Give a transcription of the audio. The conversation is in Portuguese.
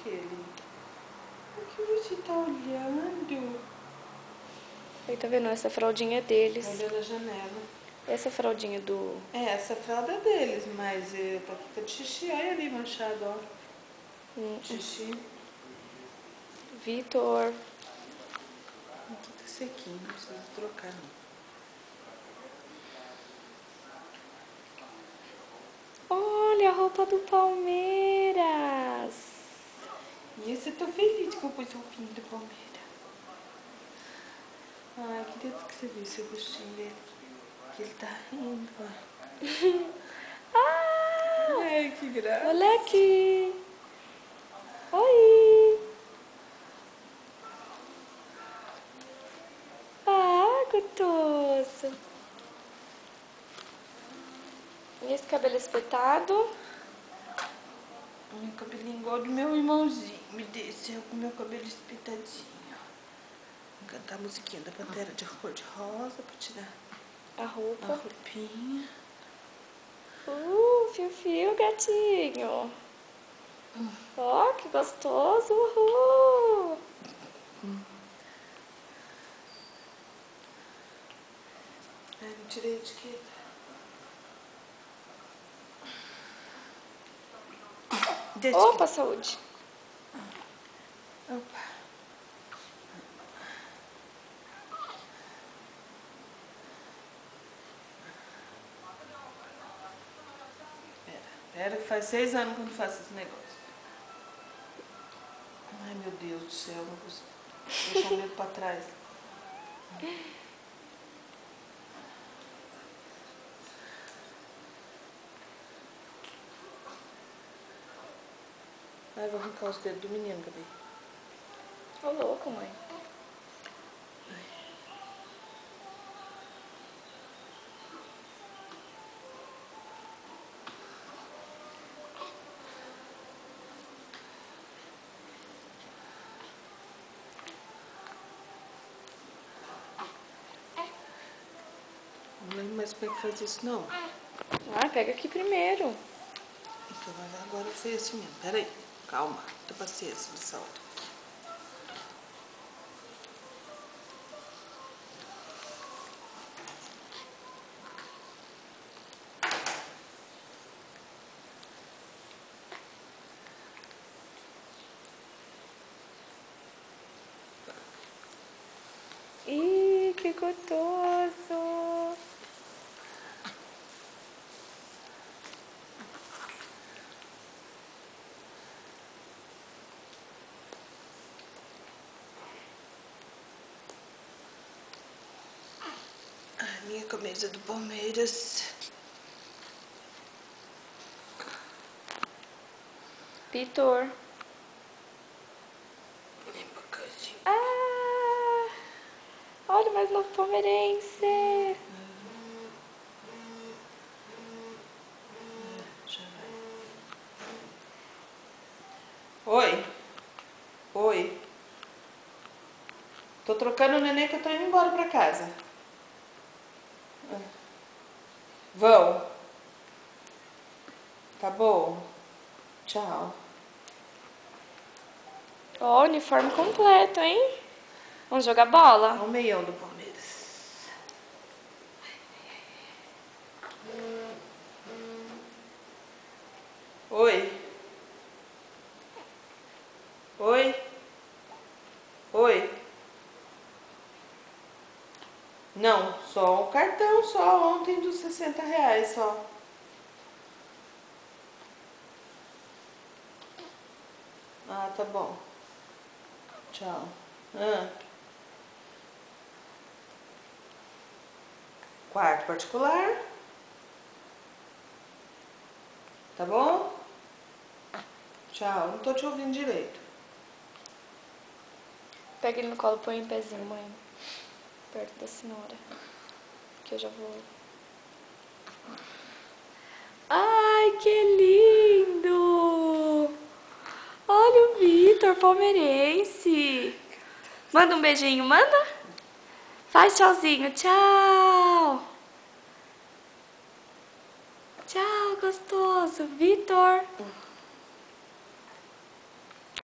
aquele? O que você tá olhando? Aí, tá vendo? Essa fraldinha é deles. Olha da janela. Essa fraldinha do... Essa fralda é deles, mas tá de xixi. Olha ali manchado, ó. Xixi. Vitor. Aqui tá sequinho, não precisa trocar não. Olha a roupa do Palmeiras. E esse eu tô feliz que eu pus o roupinho do Palmeiras. Ai, queria que você visse o rostinho dele. Que ele tá rindo, ó. Ai, que graça. Moleque. Oi. Gostoso. E esse cabelo espetado? Meu cabelinho igual do meu irmãozinho. Me desceu com meu cabelo espetadinho. Vou cantar a musiquinha da Pantera de cor de rosa pra tirar A roupa. a roupinha. Fio, gatinho. Ó, que gostoso. Uhul. Ai, não tirei a etiqueta. Opa, saúde. Opa. Pera que faz 6 anos que eu não faço esse negócio. Ai, meu Deus do céu, não consigo deixar o medo pra trás. Ai, vou arrancar os dedos do menino, Gabi. Ô, louco, mãe. Não lembro mais como é que faz isso, não. Ah, pega aqui primeiro. Então, agora foi assim mesmo. Pera aí, calma. Muita paciência nessa hora. Ih, que gostoso. Ai, minha camisa do Palmeiras. Vitor. Olha, mais novo palmeirense. Já vai. Oi. Oi. Tô trocando o neném que eu tô indo embora pra casa. Vão. Tá bom. Tchau. Ó, uniforme completo, hein? Vamos jogar bola? Olha o meião do Palmeiras. Oi. Oi. Oi. Não, só o cartão, só ontem dos R$60 só. Ah, tá bom. Tchau. Quarto particular. Tá bom? Tchau. Não tô te ouvindo direito. Pega ele no colo, põe em pezinho, mãe. Perto da senhora. Que eu já vou... Ai, que lindo! Olha o Vitor, palmeirense. Manda um beijinho, manda? Faz tchauzinho, tchau. Tchau, gostoso. Vitor.